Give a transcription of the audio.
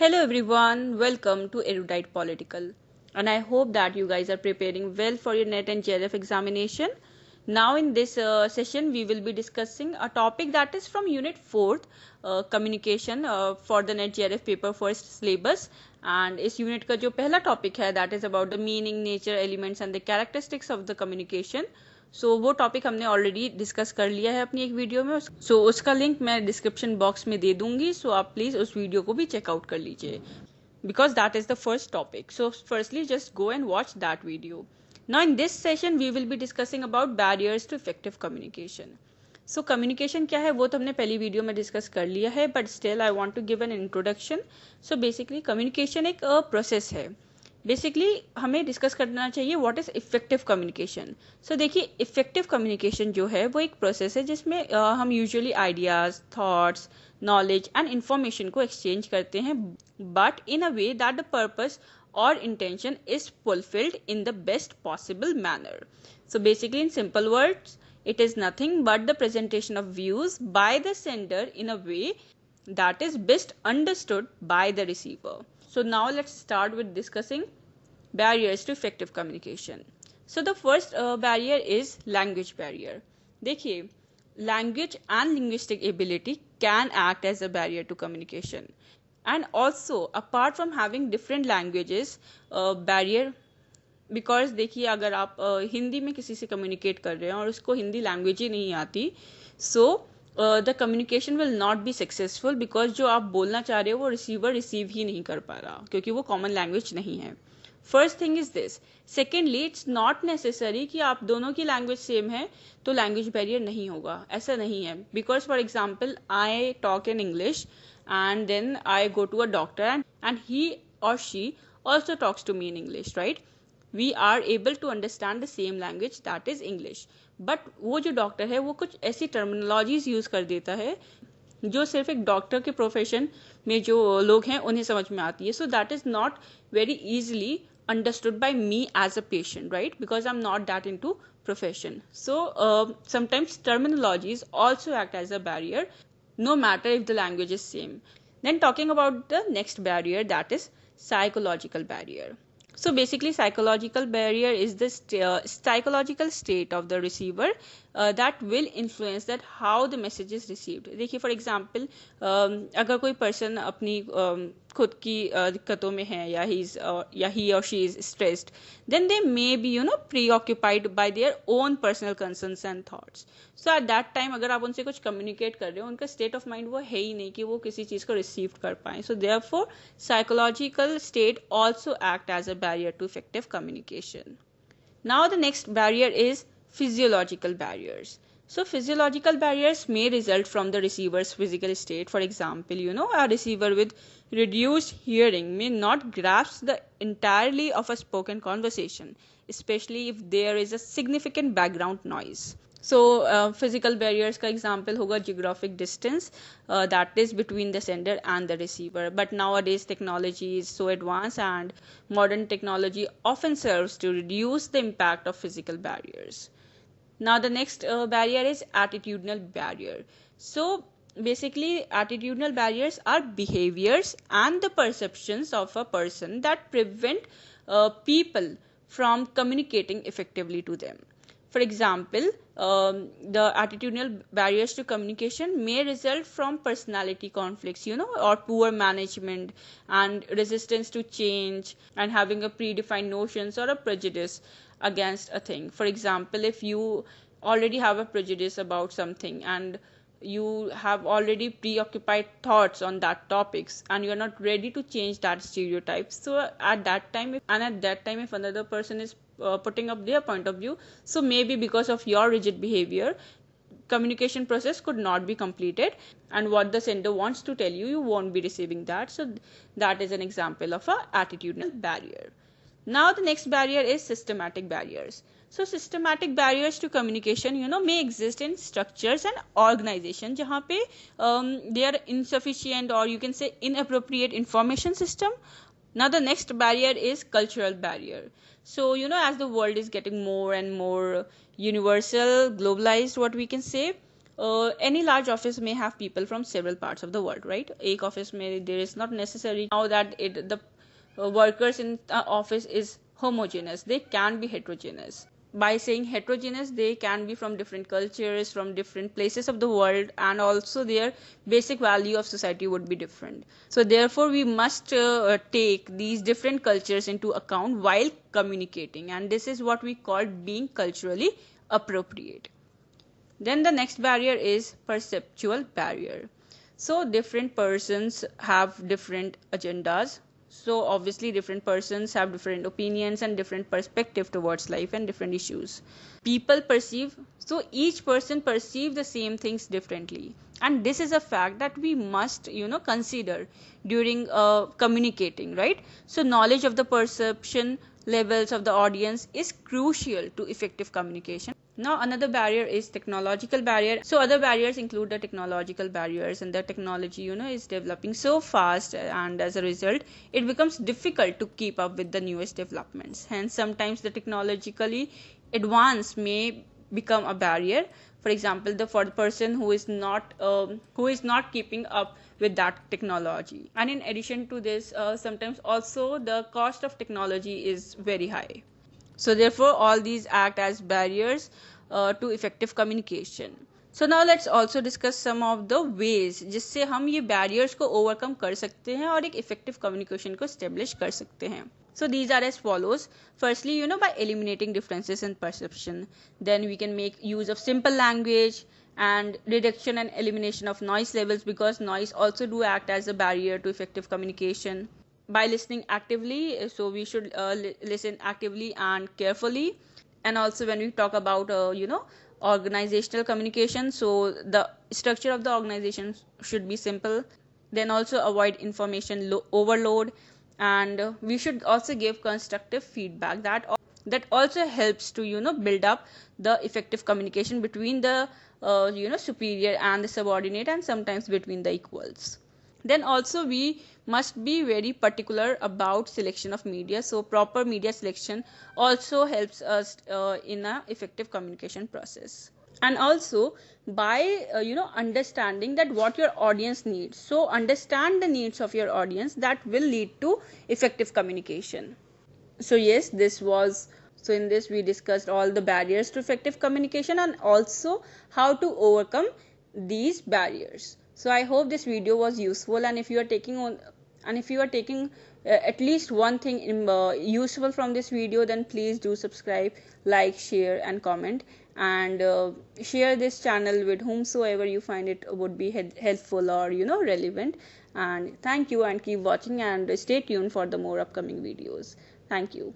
Hello everyone, welcome to Erudite Political, and I hope that you guys are preparing well for your NET and JRF examination. Now in this session we will be discussing a topic that is from Unit-4 communication for the NET JRF paper first syllabus, and इस unit का जो पहला topic है that is about the meaning, nature, elements and the characteristics of the communication. वो topic हमने already discuss कर लिया है अपनी एक वीडियो में. उसका लिंक मैं डिस्क्रिप्शन बॉक्स में दे दूंगी. आप प्लीज़ उस वीडियो को भी चेकआउट कर लीजिए because that is the first topic. So firstly just go and watch that video. Now in this session we will be discussing about barriers to effective communication. So communication क्या है वो तो हमने पहली वीडियो में discuss कर लिया है, but still I want to give an introduction. So basically communication एक प्रोसेस है. बेसिकली हमें डिस्कस करना चाहिए व्हाट इज इफेक्टिव कम्युनिकेशन. देखिए इफेक्टिव कम्युनिकेशन जो है वो एक प्रोसेस है जिसमें हम usually ideas, thoughts, knowledge and information को एक्सचेंज करते हैं, but in a way that the purpose और intention is fulfilled in the best possible manner. Basically in simple words it is nothing but the presentation of views by the sender in a way that is best understood by the receiver. So now let's start with discussing barriers to effective communication. So the first barrier is language barrier. देखिए language and linguistic ability can act as a barrier to communication, and also apart from having different languages barrier, because देखिए अगर आप हिंदी में किसी से communicate कर रहे हैं और उसको हिंदी लैंग्वेज ही नहीं आती, so the communication will not be successful because जो आप बोलना चाह रहे हो वो रिसीवर रिसीव ही नहीं कर पा रहा क्योंकि वो कॉमन लैंग्वेज नहीं है. First thing is this. Secondly it's not necessary कि आप दोनों की लैंग्वेज सेम है तो लैंग्वेज बैरियर नहीं होगा, ऐसा नहीं है. Because for example I talk in English and then I go to a doctor and he और she also talks to me in English, right. We are able to understand the same language, that is English. But वो जो doctor है वो कुछ ऐसी terminologies use कर देता है जो सिर्फ एक डॉक्टर के प्रोफेशन में जो लोग हैं उन्हें समझ में आती है. So that is not very easily understood by me as a patient, right? Because I'm not that into profession. So sometimes terminologies also act as a barrier, no matter if the language is same. Then talking about the next barrier, that is psychological barrier. So basically psychological barrier is the psychological state of the receiver that will influence that how the message is received. देखिए for example अगर कोई person अपनी खुद की दिक्कतों में है या he or she is stressed, then they may be preoccupied by their own personal concerns and thoughts. So at that time अगर आप उनसे कुछ communicate कर रहे हो, उनका state of mind वो है ही नहीं कि वो किसी चीज़ को receive कर पाएं. So therefore psychological state also act as a barrier to effective communication. Now the next barrier is physiological barriers. So physiological barriers may result from the receiver's physical state. For example, a receiver with reduced hearing may not grasp the entirely of a spoken conversation, especially if there is a significant background noise. So physical barriers का example होगा geographic distance that is between the sender and the receiver. But nowadays technology is so advanced and modern technology often serves to reduce the impact of physical barriers. Now the next barrier is attitudinal barrier. So basically attitudinal barriers are behaviors and the perceptions of a person that prevent people from communicating effectively to them. For example, the attitudinal barriers to communication may result from personality conflicts, or poor management and resistance to change and having a predefined notions or a prejudice against a thing. For example, if you already have a prejudice about something and you have already preoccupied thoughts on that topics and you're not ready to change that stereotype, so at that time if another person is putting up their point of view, so maybe because of your rigid behavior communication process could not be completed, and what the sender wants to tell you won't be receiving that. So that is an example of a attitudinal barrier. Now the next barrier is systematic barriers. So systematic barriers to communication may exist in structures and organization जहाँ पे they are insufficient or you can say inappropriate information system. Now the next barrier is cultural barrier. So as the world is getting more and more universal, globalized, what we can say, any large office may have people from several parts of the world, right? एक office में there is not necessary now that the workers in the office is homogeneous. They can be heterogeneous. By saying heterogeneous, they can be from different cultures, from different places of the world, and also their basic value of society would be different. So therefore we must take these different cultures into account while communicating, and this is what we call being culturally appropriate. Then the next barrier is perceptual barrier. So different persons have different agendas. So obviously different persons have different opinions and different perspective towards life and different issues. People perceive, so each person perceive the same things differently. And this is a fact that we must, consider during communicating, right? So knowledge of the perception levels of the audience is crucial to effective communication. Now another barrier is technological barrier. So other barriers include the technological barriers, and the technology is developing so fast, and as a result it becomes difficult to keep up with the newest developments. Hence sometimes the technologically advanced may become a barrier. For example, for the person who is not keeping up with that technology. And in addition to this, sometimes also the cost of technology is very high. So therefore all these act as barriers to effective communication. So now let's also discuss some of the ways जिससे हम ये barriers को overcome कर सकते हैं और एक effective communication को establish कर सकते हैं. So these are as follows. Firstly, by eliminating differences in perception. Then we can make use of simple language and reduction and elimination of noise levels, because noise also do act as a barrier to effective communication. By listening actively, so we should listen actively and carefully. And also when we talk about organizational communication, so the structure of the organization should be simple. Then also avoid information overload, and we should also give constructive feedback. That also helps to build up the effective communication between the superior and the subordinate, and sometimes between the equals. Then also we must be very particular about selection of media. So proper media selection also helps us in a effective communication process. And also by understanding that what your audience needs. So understand the needs of your audience, that will lead to effective communication. So yes, so in this we discussed all the barriers to effective communication and also how to overcome these barriers. So I hope this video was useful, and if you are taking at least one thing useful from this video, then please do subscribe, like, share and comment, and share this channel with whomsoever you find it would be helpful or relevant. And thank you, and keep watching and stay tuned for the more upcoming videos. Thank you.